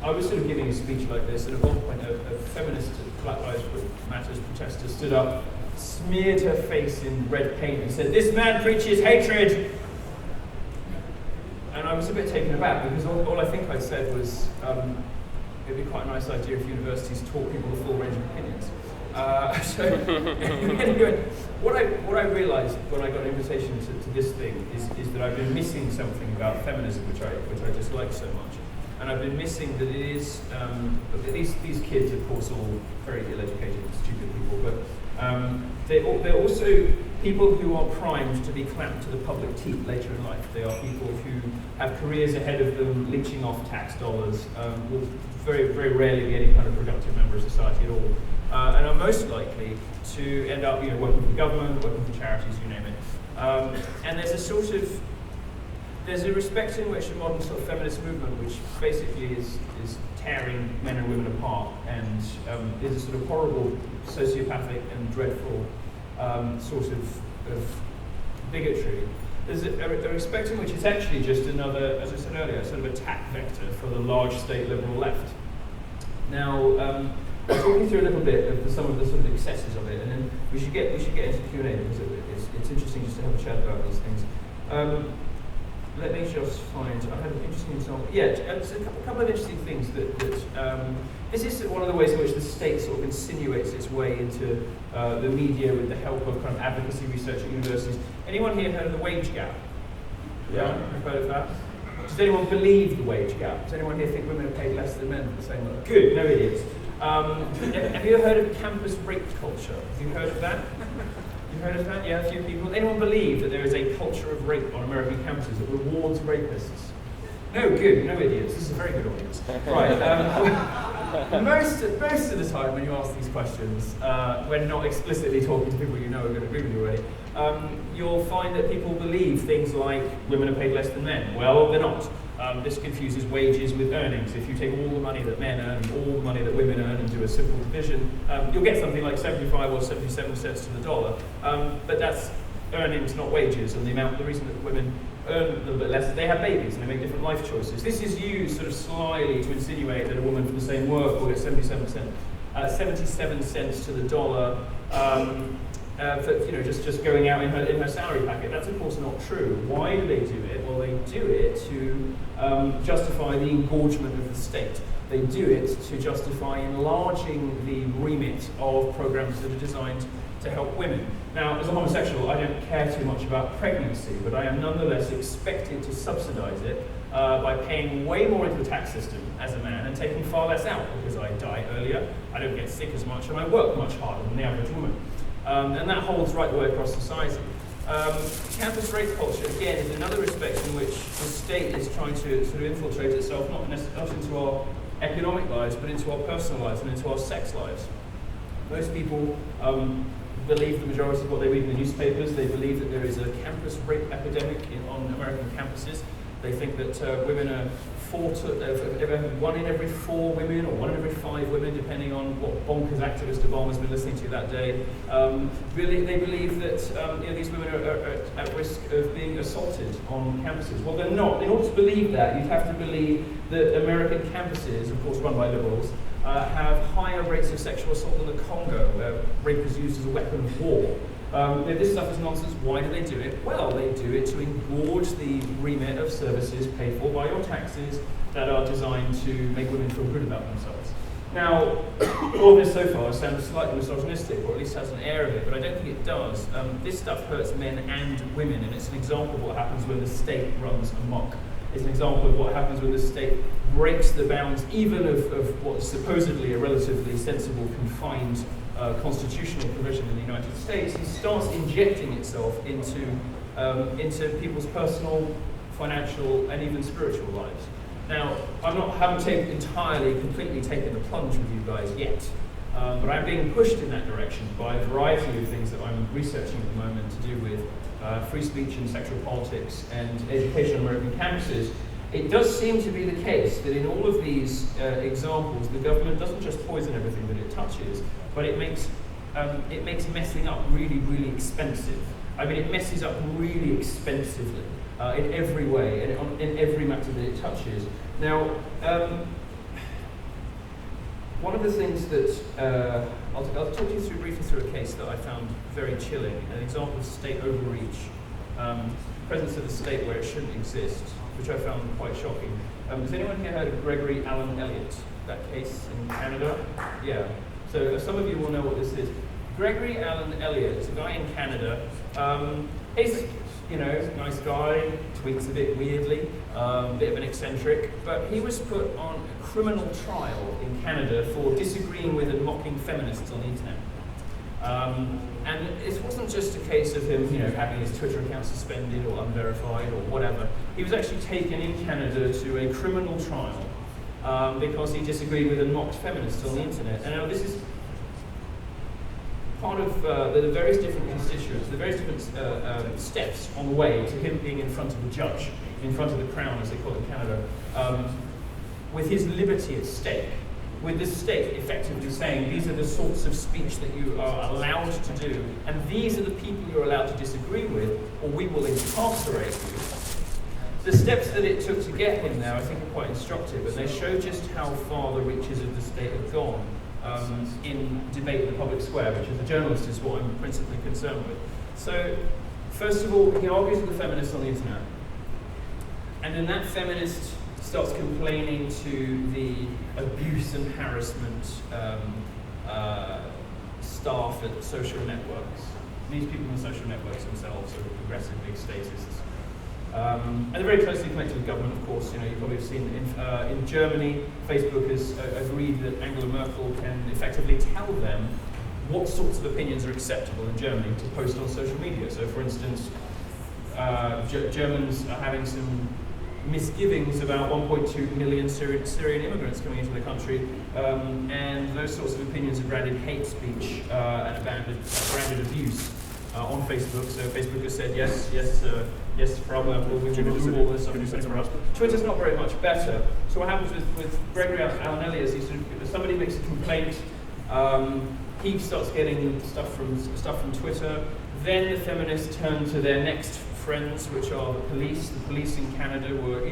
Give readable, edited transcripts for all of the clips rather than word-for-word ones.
I was sort of giving a speech like this, and at one point a feminist Black Lives Matter protester stood up, smeared her face in red paint and said, "This man preaches hatred!" And I was a bit taken aback, because all I think I said was, it'd be quite a nice idea if universities taught people the full range of opinions. So anyway, what I realised when I got an invitation to this thing is that I've been missing something about feminism, which I dislike so much. And I've been missing that it is, these kids, of course, all very ill-educated, stupid people, but they're also people who are primed to be clamped to the public teat later in life. They are people who have careers ahead of them, leeching off tax dollars, will very, very rarely be any kind of productive member of society at all, and are most likely to end up, working for the government, working for charities, you name it. And there's a respect in which the modern sort of feminist movement, which basically is tearing men and women apart, and is a sort of horrible, sociopathic and dreadful sort of bigotry. There's a respect in which it's actually just another, as I said earlier, sort of attack vector for the large state liberal left. Now, I'll talk you through a little bit of some of the sort of excesses of it, and then we should get into Q&A, because it's interesting just to have a chat about these things. Let me just find, I had an interesting example. Yeah, a couple of interesting things that this is one of the ways in which the state sort of insinuates its way into the media with the help of kind of advocacy research at universities. Anyone here heard of the wage gap? Yeah, I've heard of that. Does anyone believe the wage gap? Does anyone here think women are paid less than men for the same work? Good, no idiots. Have you ever heard of campus rape culture? Have you heard of that? You've heard of that? Yeah, a few people. Anyone believe that there is a culture of rape on American campuses that rewards rapists? No, good, no idiots. This is a very good audience. Right. Most of the time when you ask these questions, when not explicitly talking to people you know are going to agree with you already, you'll find that people believe things like women are paid less than men. Well, they're not. This confuses wages with earnings. If you take all the money that men earn and all the money that women earn and do a simple division, you'll get something like 75 or 77 cents to the dollar. But that's earnings, not wages. And the reason that women earn a little bit less is they have babies and they make different life choices. This is used sort of slyly to insinuate that a woman for the same work will get 77 cents to the dollar. For just going out in her salary packet. That's of course not true. Why do they do it? Well, they do it to justify the engorgement of the state. They do it to justify enlarging the remit of programs that are designed to help women. Now, as a homosexual, I don't care too much about pregnancy, but I am nonetheless expected to subsidize it by paying way more into the tax system as a man and taking far less out, because I die earlier, I don't get sick as much, and I work much harder than the average woman. And that holds right the way across society. Campus rape culture, again, is another respect in which the state is trying to sort of infiltrate itself, not into our economic lives, but into our personal lives and into our sex lives. Most people believe the majority of what they read in the newspapers. They believe that there is a campus rape epidemic on American campuses. They think that women are one in every 4 women or 1 in every 5 women, depending on what bonkers activist Obama's been listening to that day. They believe that these women are at risk of being assaulted on campuses. Well, they're not. In order to believe that, you'd have to believe that American campuses, of course run by liberals, have higher rates of sexual assault than the Congo, where rape is used as a weapon of war. This stuff is nonsense. Why do they do it? Well, they do it to engorge the remit of services paid for by your taxes that are designed to make women feel good about themselves. Now, all of this so far sounds slightly misogynistic, or at least has an air of it, but I don't think it does. This stuff hurts men and women, and it's an example of what happens when the state runs amok. It's an example of what happens when the state breaks the bounds even of what's supposedly a relatively sensible, confined constitutional provision in the United States, and starts injecting itself into people's personal, financial, and even spiritual lives. Now, haven't completely taken the plunge with you guys yet, but I'm being pushed in that direction by a variety of things that I'm researching at the moment to do with free speech and sexual politics and education on American campuses. It does seem to be the case that in all of these examples, the government doesn't just poison everything that it touches, but it makes messing up really, really expensive. I mean, it messes up really expensively in every way and in every matter that it touches. Now, one of the things that I'll talk you briefly through a case that I found very chilling, an example of state overreach, presence of the state where it shouldn't exist, which I found quite shocking. Has anyone here heard of Gregory Allen Elliott? That case in Canada? Yeah. So some of you will know what this is. Gregory Allen Elliott is a guy in Canada. He's, nice guy, tweets a bit weirdly, bit of an eccentric, but he was put on a criminal trial in Canada for disagreeing with and mocking feminists on the internet. And it wasn't just a case of him, having his Twitter account suspended or unverified or whatever. He was actually taken in Canada to a criminal trial because he disagreed with and mocked feminists on the internet. And now this is part of the various different constituents, the various different steps on the way to him being in front of the judge, in front of the crown, as they call it in Canada, with his liberty at stake. With the state effectively saying these are the sorts of speech that you are allowed to do, and these are the people you're allowed to disagree with, or we will incarcerate you. The steps that it took to get him there, I think, are quite instructive, and they show just how far the reaches of the state have gone in debate in the public square, which as a journalist is what I'm principally concerned with. So, first of all, he argues with the feminists on the internet, and then that feminist starts complaining to the abuse and harassment staff at social networks. These people on social networks themselves are progressive big statists. And they're very closely connected with government, of course. You probably have seen in Germany, Facebook has agreed that Angela Merkel can effectively tell them what sorts of opinions are acceptable in Germany to post on social media. So, for instance, Germans are having some misgivings about 1.2 million Syrian immigrants coming into the country, and those sorts of opinions are branded hate speech and branded abuse on Facebook. So Facebook has said yes, Frau Merkel, we will do all this, etc. Twitter's not very much better. So what happens with Gregory Allen Elliott is somebody makes a complaint, he starts getting stuff from Twitter, then the feminists turn to their next friends, which are the police. The police in Canada were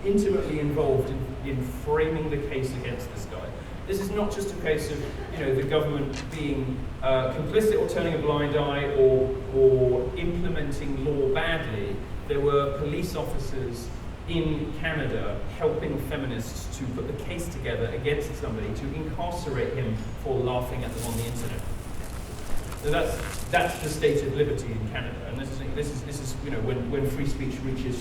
intimately involved in framing the case against this guy. This is not just a case of the government being complicit or turning a blind eye or implementing law badly. There were police officers in Canada helping feminists to put the case together against somebody to incarcerate him for laughing at them on the internet. So that's the state of liberty in Canada, and this is when free speech reaches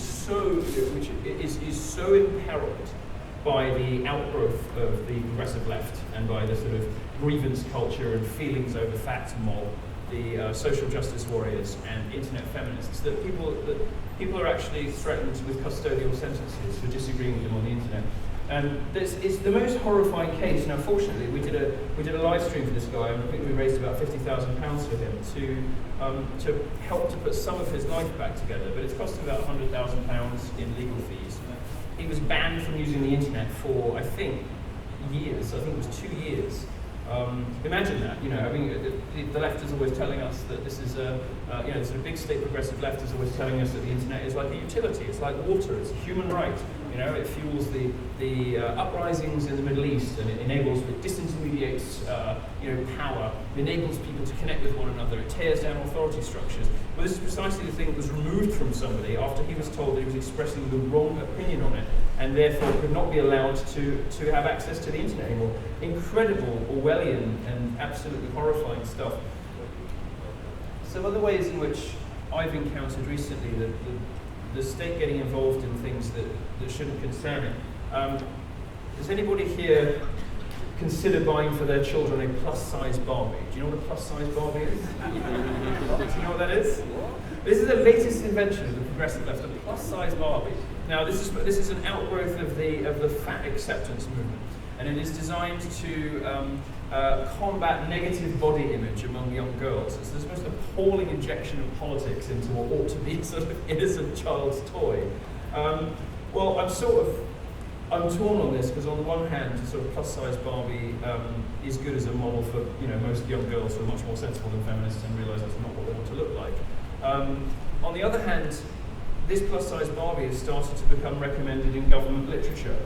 is so imperiled by the outgrowth of the progressive left and by the sort of grievance culture and feelings over facts mob, the social justice warriors and internet feminists, that people are actually threatened with custodial sentences for disagreeing with them on the internet. And this is the most horrifying case. Now, fortunately, we did a live stream for this guy, and I think we raised about £50,000 for him to help to put some of his life back together. But it's cost him about £100,000 in legal fees. He was banned from using the internet for, I think, years. I think it was 2 years. Imagine that. The left is always telling us that this is the sort of big state progressive left is always telling us that the internet is like a utility. It's like water. It's a human right. It fuels the uprisings in the Middle East, and it disintermediates power. It enables people to connect with one another. It tears down authority structures. Well, this is precisely the thing that was removed from somebody after he was told that he was expressing the wrong opinion on it, and therefore could not be allowed to have access to the internet anymore. Incredible Orwellian and absolutely horrifying stuff. Some other ways in which I've encountered recently the state getting involved in things that shouldn't concern it. Does anybody here consider buying for their children a plus-size Barbie? Do you know what a plus-size Barbie is? Do you know what that is? This is the latest invention of the progressive left, a plus-size Barbie. Now, this is an outgrowth of the fat acceptance movement, and it is designed to combat negative body image among young girls. It's the most appalling injection of politics into what ought to be sort of innocent child's toy. Well, I'm torn on this, because on the one hand, sort of plus-size Barbie is good as a model for most young girls who are much more sensible than feminists and realise that's not what they want to look like. On the other hand, this plus-size Barbie has started to become recommended in government literature.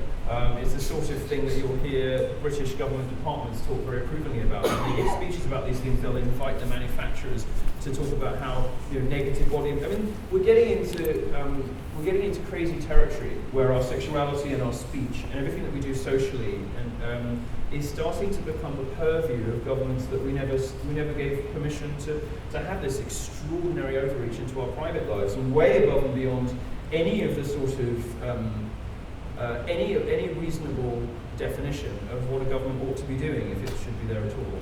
It's the sort of thing that you'll hear British government departments talk very approvingly about. When they give speeches about these things, they'll invite the manufacturers to talk about how negative body. I mean, we're getting into crazy territory where our sexuality and our speech and everything that we do socially is starting to become the purview of governments that we never gave permission to have this extraordinary overreach into our private lives, and way above and beyond any of the sort of any reasonable definition of what a government ought to be doing, if it should be there at all,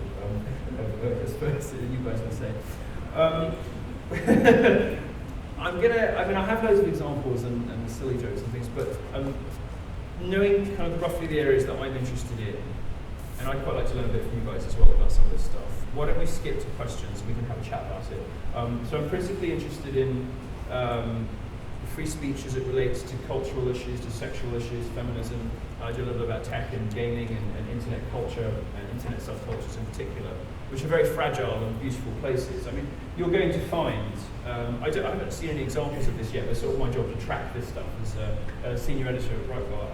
as first you guys would say. I have loads of examples and silly jokes and things, but knowing kind of roughly the areas that I'm interested in, and I'd quite like to learn a bit from you guys as well about some of this stuff. Why don't we skip to questions and we can have a chat about it. So I'm principally interested in free speech as it relates to cultural issues, to sexual issues, feminism. I do a little bit about tech and gaming and internet culture and internet subcultures in particular, which are very fragile and beautiful places. I mean, you're going to find, I haven't seen any examples of this yet, but it's sort of my job to track this stuff as a senior editor at Breitbart.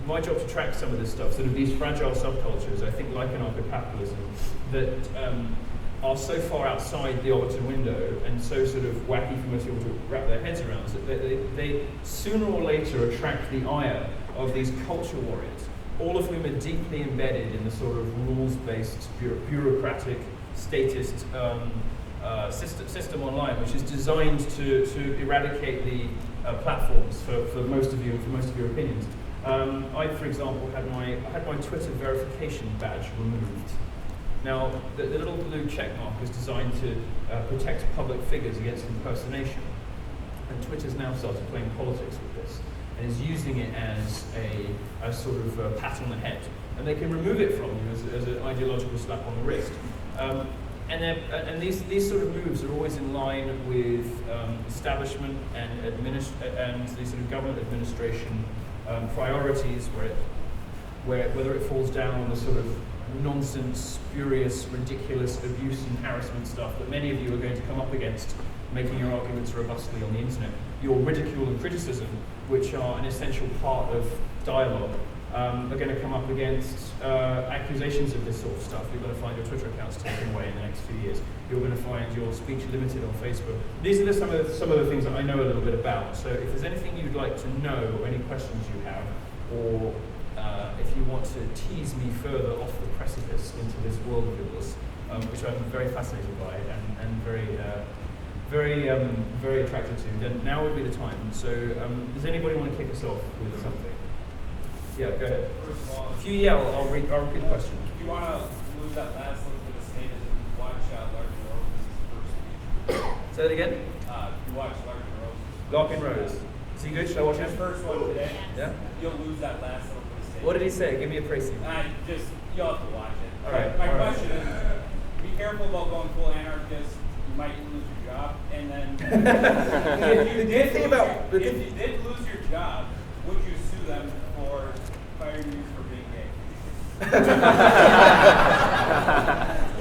My job to track some of this stuff, sort of these fragile subcultures, I think like anarcho-capitalism, that are so far outside the Overton window and so sort of wacky for most people to wrap their heads around, that they sooner or later attract the ire of these culture warriors, all of whom are deeply embedded in the sort of rules-based, bureaucratic, statist system online, which is designed to eradicate the platforms for most of you and for most of your opinions. I, for example, had my Twitter verification badge removed. Now, the little blue check mark is designed to protect public figures against impersonation. And Twitter's now started playing politics with this and is using it as a sort of pat on the head. And they can remove it from you as an ideological slap on the wrist. And these sort of moves are always in line with establishment and the sort of government administration priorities, whether it falls down on the sort of nonsense, spurious, ridiculous abuse and harassment stuff that many of you are going to come up against making your arguments robustly on the internet. Your ridicule and criticism, which are an essential part of dialogue, are going to come up against accusations of this sort of stuff. You're going to find your Twitter accounts taken away in the next few years. You're going to find your speech limited on Facebook. These are some of the things that I know a little bit about. So if there's anything you'd like to know, or any questions you have, or if you want to tease me further off the precipice into this world of yours, which I'm very fascinated by and very attracted to, then now would be the time. So does anybody want to kick us off with something? Yeah, go ahead. First of all, if you yell, I'll repeat the question. If you want to lose that last little bit of status, watch Larkin Rose's first speech. Say that again? If you watch Larkin Rose. Larkin Rose. Is he good? Should I watch him? His first one today. Yeah. You'll lose that last little bit of status. What did he say? Give me a précis. You'll have to watch it. All right. My question is, be careful about going full anarchist. You might lose your job, and then if you did lose your job, would you sue them for firing you for being gay?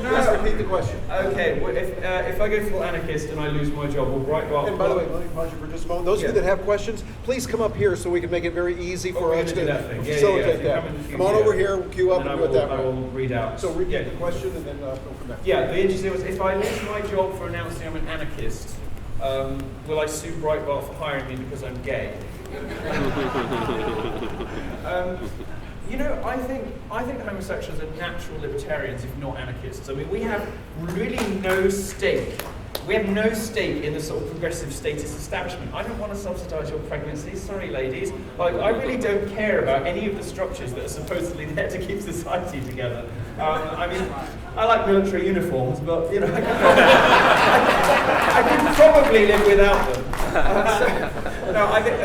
Just repeat the question. Okay, well, if I go full anarchist and I lose my job, will Breitbart... And by the way, let me pause you for just a moment. Those of you that have questions, please come up here so we can make it very easy for us to facilitate that. Come on over here, we'll queue up and do it that way. I will read out. So repeat the question and then go from there. Yeah, the interesting was, if I lose my job for announcing I'm an anarchist, will I sue Breitbart for hiring me because I'm gay? I think homosexuals are natural libertarians, if not anarchists. I mean, we have really no stake. We have no stake in the sort of progressive statist establishment. I don't want to subsidise your pregnancy, sorry ladies. I really don't care about any of the structures that are supposedly there to keep society together. I mean, I like military uniforms, but I could probably live without them. I think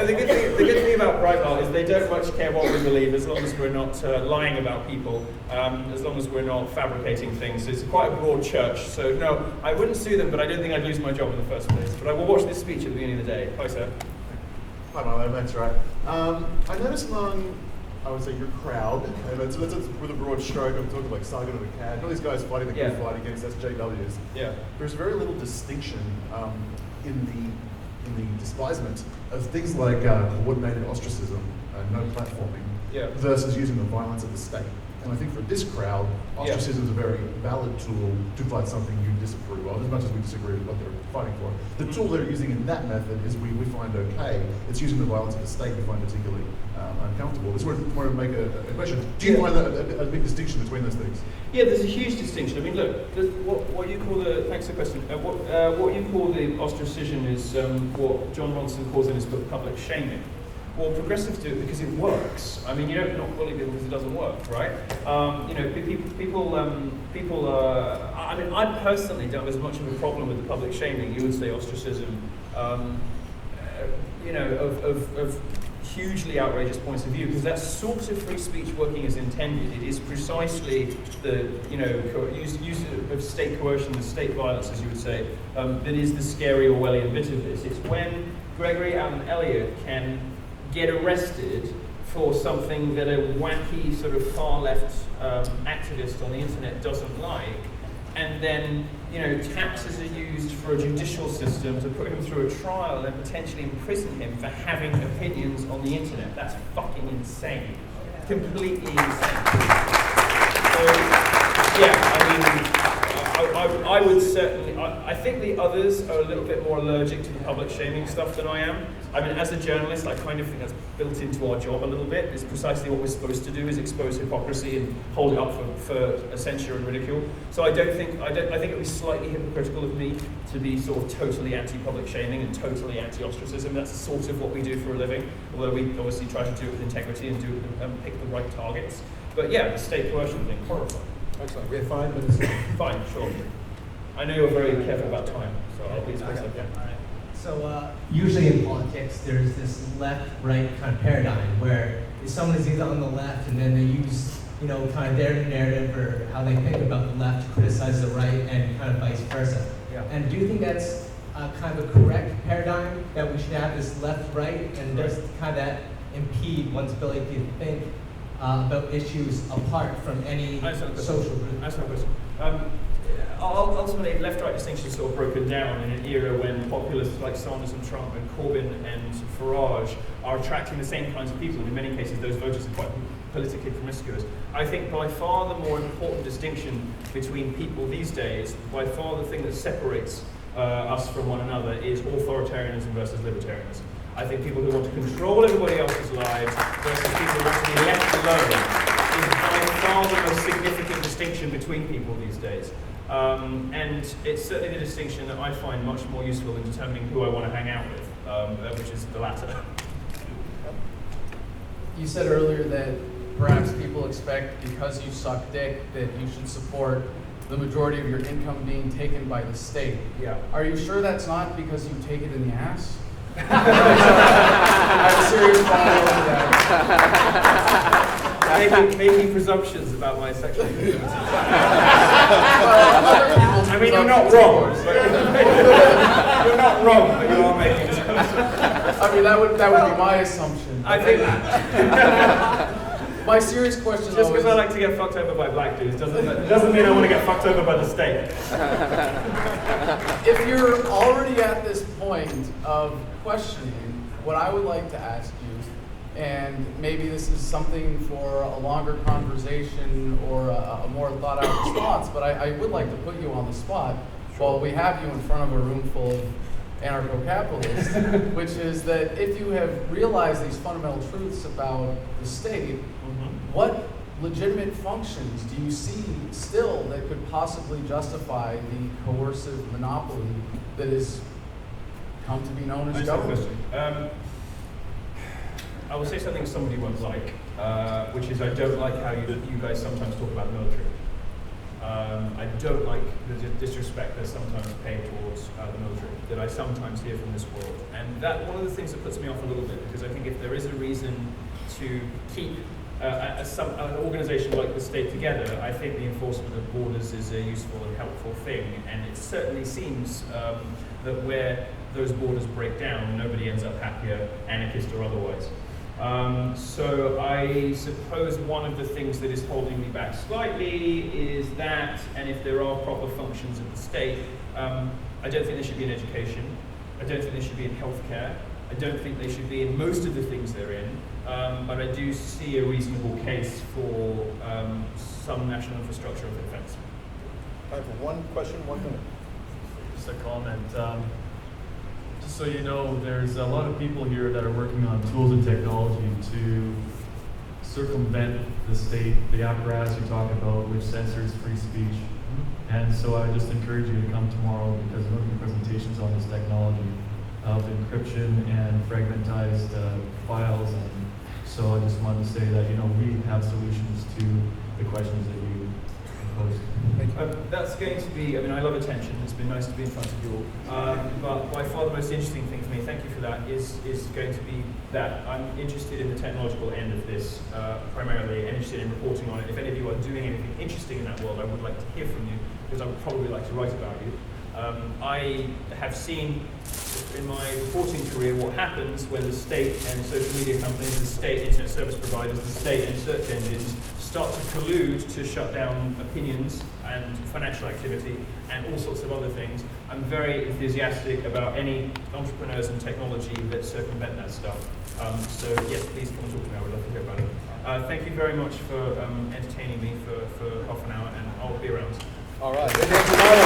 the good thing about Breitbart is they don't much care what we believe, as long as we're not lying about people, as long as we're not fabricating things. It's quite a broad church, so no, I wouldn't sue them, but I don't think I'd lose my job in the first place. But I will watch this speech at the beginning of the day. Hi, sir. Hi, Milo, that's right. I noticed among, I would say, your crowd, and that's with a broad stroke, I'm talking like Sargon of Akkad, all these guys fighting the good fight against SJWs. Yeah. There's very little distinction in the in the despisement of things like coordinated ostracism and no platforming versus using the violence of the state. And I think for this crowd, ostracism is a very valid tool to fight something you disapprove of, as much as we disagree with what they're fighting for. The tool they're using in that method is we find okay. It's using the violence of the state we find particularly uncomfortable. This is where to make a question. Do you find that a big distinction between those things? Yeah, there's a huge distinction. I mean, look, what you call the, thanks for the question, what you call the ostracism is what John Ronson calls in his book public shaming. Well, progressives do it because it works. I mean, you don't not bully people because it doesn't work, right? You know, people. I mean, I personally don't have as much of a problem with the public shaming. You would say ostracism. You know, of hugely outrageous points of view, because that sort of free speech working as intended. It is precisely the use of state coercion, the state violence, as you would say, that is the scary Orwellian bit of this. It's when Gregory Allen Elliott can get arrested for something that a wacky sort of far left activist on the internet doesn't like, and then taxes are used for a judicial system to put him through a trial and potentially imprison him for having opinions on the internet. That's fucking insane. Completely insane. So, yeah, I mean, I would certainly, I think the others are a little bit more allergic to the public shaming stuff than I am. I mean, as a journalist, I kind of think that's built into our job a little bit. It's precisely what we're supposed to do, is expose hypocrisy and hold it up for censure and ridicule. So I think it would be slightly hypocritical of me to be sort of totally anti-public shaming and totally anti-ostracism. That's sort of what we do for a living, although we obviously try to do it with integrity and pick the right targets. But yeah, the state coercion thing, horrifying. Excellent. We have 5 minutes. Fine, sure. I know you're very careful about time, so I'll be as quick as I can. So usually in politics, there's this left-right kind of paradigm where if someone is either on the left and then they use, kind of their narrative or how they think about the left to criticize the right, and kind of vice versa. Yeah. And do you think that's kind of a correct paradigm, that we should have this left-right, and does kind of that impede one's ability to think about issues apart from any social group? That's my question. Ultimately, left-right distinction is sort of broken down in an era when populists like Sanders and Trump and Corbyn and Farage are attracting the same kinds of people, and in many cases those voters are quite politically promiscuous. I think by far the more important distinction between people these days, by far the thing that separates us from one another, is authoritarianism versus libertarianism. I think people who want to control everybody else's lives versus people who want to be left alone is by far the most significant distinction between people these days. And it's certainly the distinction that I find much more useful in determining who I want to hang out with, which is the latter. You said earlier that perhaps people expect, because you suck dick, that you should support the majority of your income being taken by the state. Yeah. Are you sure that's not because you take it in the ass? I have a serious problem with that. Making presumptions about my sexual proclivities. I mean, you're not wrong. You're not wrong, but you are making presumptions. I mean, that would be my assumption. I think my serious question, just because I like to get fucked over by black dudes doesn't mean I want to get fucked over by the state. If you're already at this point of questioning, what I would like to ask you, and maybe this is something for a longer conversation or a more thought out response, but I would like to put you on the spot while we have you in front of a room full of anarcho-capitalists, which is that if you have realized these fundamental truths about the state, what legitimate functions do you see still that could possibly justify the coercive monopoly that has come to be known as government? I will say something somebody won't like, which is I don't like how you guys sometimes talk about the military. I don't like the disrespect that's sometimes paid towards the military, that I sometimes hear from this world. And that one of the things that puts me off a little bit, because I think if there is a reason to keep an organization like the state together, I think the enforcement of borders is a useful and helpful thing. And it certainly seems that where those borders break down, nobody ends up happier, anarchist or otherwise. So I suppose one of the things that is holding me back slightly is that, and if there are proper functions of the state, I don't think there should be an education. I don't think they should be in healthcare. I don't think they should be in most of the things they're in. But I do see a reasonable case for some national infrastructure of defense. Time for one question, 1 minute. Just a comment. Just so you know, there's a lot of people here that are working on tools and technology to circumvent the state, the apparatus you talk about, which censors free speech. And so I just encourage you to come tomorrow because there will be presentations on this technology of encryption and fragmentized files. And so I just wanted to say that, you know, we have solutions to the questions that you posed. That's going to be, I mean, I love attention. It's been nice to be in front of you all. But by far the most interesting thing for me, thank you for that, is going to be that I'm interested in the technological end of this primarily, and interested in reporting on it. If any of you are doing anything interesting in that world, I would like to hear from you, because I would probably like to write about you. I have seen in my reporting career what happens when the state and social media companies, the state internet service providers, the state and search engines start to collude to shut down opinions and financial activity and all sorts of other things. I'm very enthusiastic about any entrepreneurs and technology that circumvent that stuff. So yes, please come and talk to me. I would love to hear about it. Thank you very much for entertaining me for half an hour, and I'll be around. All right. Thank you, Milo.